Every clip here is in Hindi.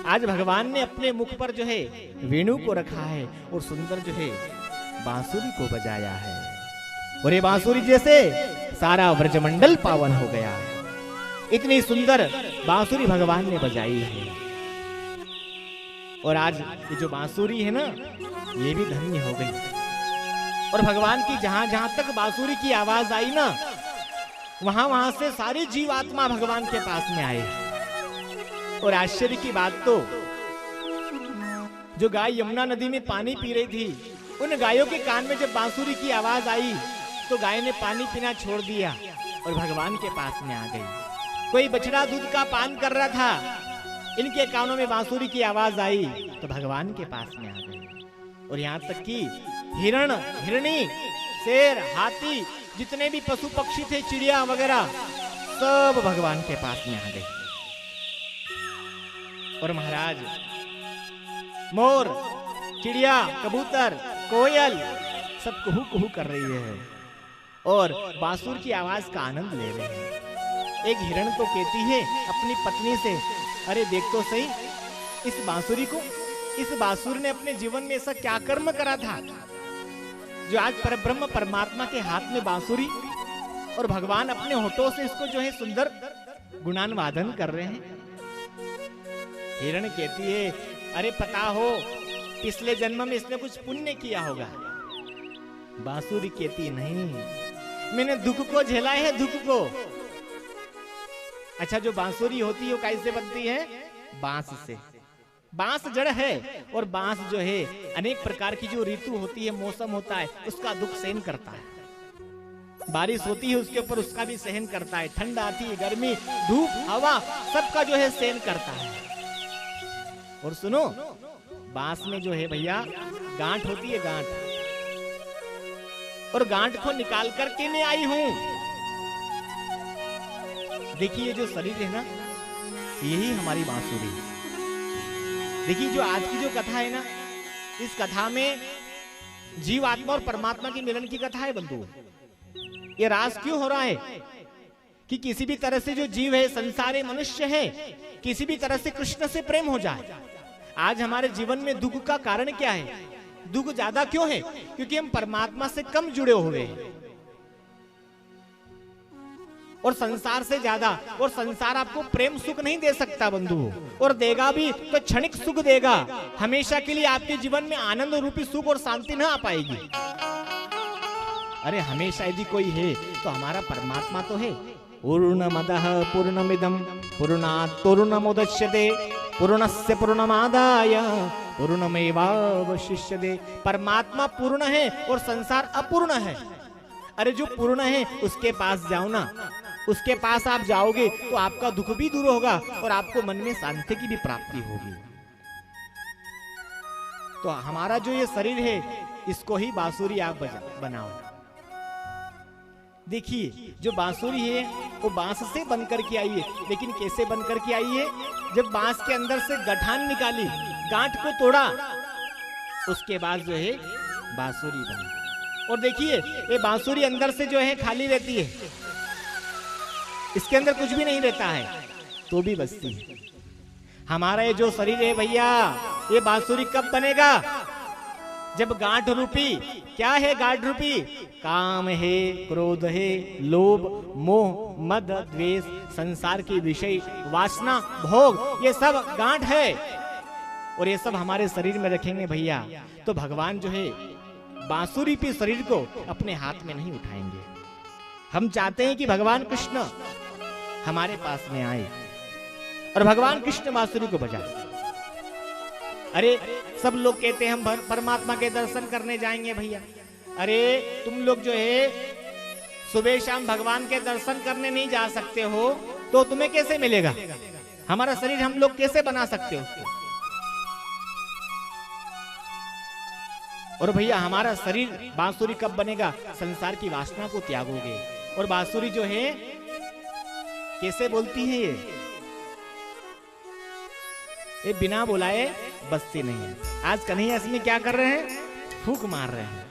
आज भगवान ने अपने मुख पर जो है वेणु को रखा है और सुंदर जो है बांसुरी को बजाया है, और ये बांसुरी जैसे सारा व्रजमंडल पावन हो गया। इतनी सुंदर बांसुरी भगवान ने बजाई है। और आज ये जो बांसुरी है ना, ये भी धन्य हो गई। और भगवान की जहां जहां तक बांसुरी की आवाज आई ना, वहां वहां से सारी जीवात्मा भगवान के पास में आए। और आश्चर्य की बात तो, जो गाय यमुना नदी में पानी पी रही थी, उन गायों के कान में जब बांसुरी की आवाज आई तो गाय ने पानी पीना छोड़ दिया और भगवान के पास में आ गई। कोई बछड़ा दूध का पान कर रहा था, इनके कानों में बांसुरी की आवाज आई तो भगवान के पास में आ गई। और यहाँ तक कि हिरण, हिरणी, शेर, हाथी, जितने भी पशु पक्षी थे, चिड़िया वगैरह, सब भगवान के पास में आ गए। और महाराज मोर, चिड़िया, कबूतर, कोयल सब कुहू कुहू कर रही है और बांसुर की आवाज का आनंद ले रहे हैं। एक हिरण तो कहती है अपनी पत्नी से, अरे देख तो सही इस बांसुरी को, इस बांसुर ने अपने जीवन में ऐसा क्या कर्म करा था जो आज परब्रह्म परमात्मा के हाथ में बांसुरी और भगवान अपने होठों से इसको जो है सुंदर गुणान वादन कर रहे हैं। हिरण कहती है, अरे पता हो पिछले जन्म में इसने कुछ पुण्य किया होगा। बांसुरी कहती, नहीं, मैंने दुख को झेला है, दुख को। अच्छा, जो बांसुरी होती है वो कैसे बनती है? बांस से। बांस जड़ है और बांस जो है अनेक प्रकार की जो ऋतु होती है, मौसम होता है, उसका दुख सहन करता है। बारिश होती है उसके ऊपर, उसका भी सहन करता है। ठंड आती है, गर्मी, धूप, हवा, सबका जो है सहन करता है। और सुनो, बांस में जो है भैया गांठ होती है, गांठ, और गांठ को निकाल करके मैं आई हूं। देखिए ये जो शरीर है ना, यही हमारी बांसुरी। देखिए जो आज की जो कथा है ना, इस कथा में जीव आत्मा और परमात्मा की मिलन की कथा है बंधु। ये राज क्यों हो रहा है कि किसी भी तरह से जो जीव है, संसारी मनुष्य है, किसी भी तरह से कृष्ण से प्रेम हो जाए। आज हमारे जीवन में दुख का कारण क्या है? दुख ज्यादा क्यों है? क्योंकि हम परमात्मा से कम जुड़े हुए हैं और संसार से ज्यादा। और संसार आपको प्रेम सुख नहीं दे सकता बंधु, और देगा भी तो क्षणिक सुख देगा। हमेशा के लिए आपके जीवन में आनंद रूपी सुख और शांति न आ पाएगी। अरे हमेशा यदि कोई है तो हमारा परमात्मा तो है। पूर्णमदः पूर्णमिदं पूर्णात् पूर्णमुदच्यते पूर्णस्य पूर्णमादाय पूर्णमेवावशिष्यते। परमात्मा पूर्ण है और संसार अपूर्ण है। अरे जो पूर्ण है उसके पास जाओ ना, उसके पास आप जाओगे तो आपका दुख भी दूर होगा और आपको मन में शांति की भी प्राप्ति होगी। तो हमारा जो ये शरीर है, इसको ही बांसुरी आप बनाओ। देखिए जो बांसुरी है वो बांस से बनकर के आई है, लेकिन कैसे बनकर के आई है? जब बांस के अंदर से गठान निकाली, गांठ को तोड़ा, उसके बाद जो है बांसुरी बनी। और देखिए ये बांसुरी अंदर से जो है खाली रहती है, इसके अंदर कुछ भी नहीं रहता है, तो भी बजती है। हमारा ये जो शरीर है भैया, ये बांसुरी कब बनेगा? जब गांठ रूपी, क्या है गांठ रूपी? काम है, क्रोध है, लोभ, मोह, मद, द्वेष, संसार के विषय, वासना, भोग, ये सब गांठ है। और ये सब हमारे शरीर में रखेंगे भैया तो भगवान जो है बांसुरी पे शरीर को अपने हाथ में नहीं उठाएंगे। हम चाहते हैं कि भगवान कृष्ण हमारे पास में आए और भगवान कृष्ण बांसुरी को बजाए। अरे सब लोग कहते हैं हम परमात्मा के दर्शन करने जाएंगे भैया। अरे तुम लोग जो है सुबह शाम भगवान के दर्शन करने नहीं जा सकते हो तो तुम्हें कैसे मिलेगा? हमारा शरीर हम लोग कैसे बना सकते हो उसको? और भैया हमारा शरीर बांसुरी कब बनेगा? संसार की वासना को त्यागोगे। और बांसुरी जो है कैसे बोलती है? ये बिना बुलाए बसती नहीं है। आज कन्हैया इसमें क्या कर रहे हैं? फूंक मार रहे हैं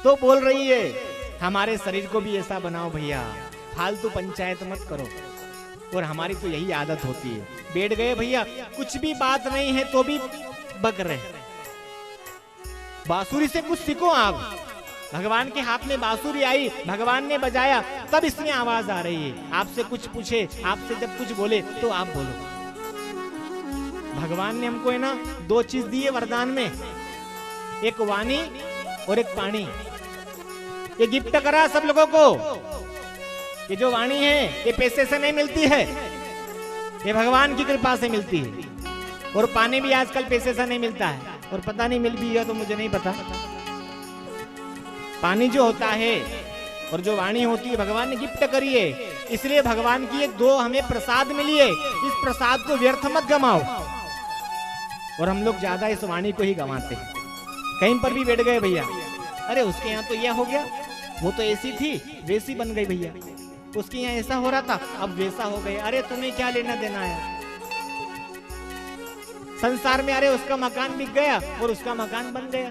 तो बोल रही है हमारे शरीर को भी ऐसा बनाओ भैया, फालतू पंचायत मत करो। और हमारी तो यही आदत होती है, बैठ गए भैया, कुछ भी बात नहीं है तो भी बक रहे। बांसुरी से कुछ सीखो आप। भगवान के हाथ में बांसुरी आई, भगवान ने बजाया, तब इसमें आवाज आ रही है। आपसे कुछ पूछे, आपसे जब कुछ बोले तो आप बोलो। भगवान ने हमको है ना 2 चीज दी है वरदान में, एक वाणी और एक पानी। ये गिफ्ट करा सब लोगों को। ये जो वाणी है ये पैसे से नहीं मिलती है, ये भगवान की कृपा से मिलती है। और पानी भी आजकल पैसे से नहीं मिलता है, और पता नहीं मिल भी है तो मुझे नहीं पता। पानी जो होता है और जो वाणी होती है भगवान ने गिफ्ट करी है, इसलिए भगवान की ये 2 हमें प्रसाद मिली है। इस प्रसाद को व्यर्थ मत गमाओ। और हम लोग ज्यादा इस वाणी को ही गंवाते हैं। कहीं पर भी बैठ गए भैया, अरे उसके यहाँ तो यह हो गया, वो तो ऐसी थी वैसी बन गई भैया, उसके यहाँ ऐसा हो रहा था अब वैसा हो गया। अरे तुम्हें क्या लेना देना है संसार में? अरे उसका मकान बिक गया और उसका मकान बन गया,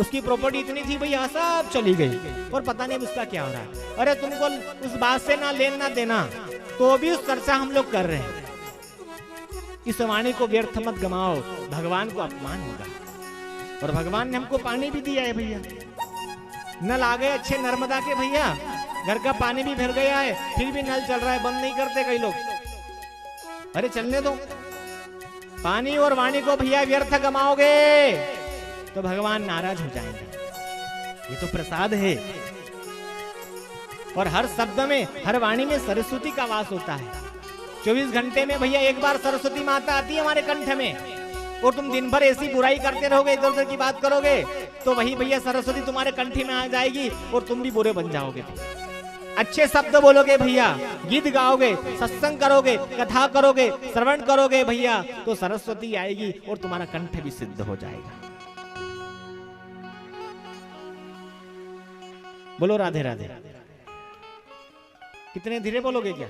उसकी प्रॉपर्टी इतनी थी भैया सब चली गई और पता नहीं उसका क्या हो रहा है। अरे तुमको उस बात से ना लेना देना, तो भी उस चर्चा हम लोग कर रहे हैं। इस वाणी को व्यर्थ मत गमाओ, भगवान को अपमान होगा। और भगवान ने हमको पानी भी दिया है भैया, नल आ गए अच्छे नर्मदा के भैया, घर का पानी भी भर गया है, फिर भी नल चल रहा है, बंद नहीं करते कई लोग। अरे चलने दो। पानी और वाणी को भैया व्यर्थ गमाओगे तो भगवान नाराज हो जाएंगे। ये तो प्रसाद है। और हर शब्द में, हर वाणी में सरस्वती का वास होता है। 24 घंटे में भैया एक बार सरस्वती माता आती है हमारे कंठ में। और तुम दिन भर ऐसी बुराई करते रहोगे, इधर उधर की बात करोगे, तो वही भैया सरस्वती तुम्हारे कंठी में आ जाएगी और तुम भी बुरे बन जाओगे। अच्छे शब्द बोलोगे भैया, गीत गाओगे, सत्संग करोगे, कथा करोगे, श्रवण करोगे भैया, तो सरस्वती आएगी और तुम्हारा कंठ भी सिद्ध हो जाएगा। बोलो राधे राधे। कितने धीरे बोलोगे क्या?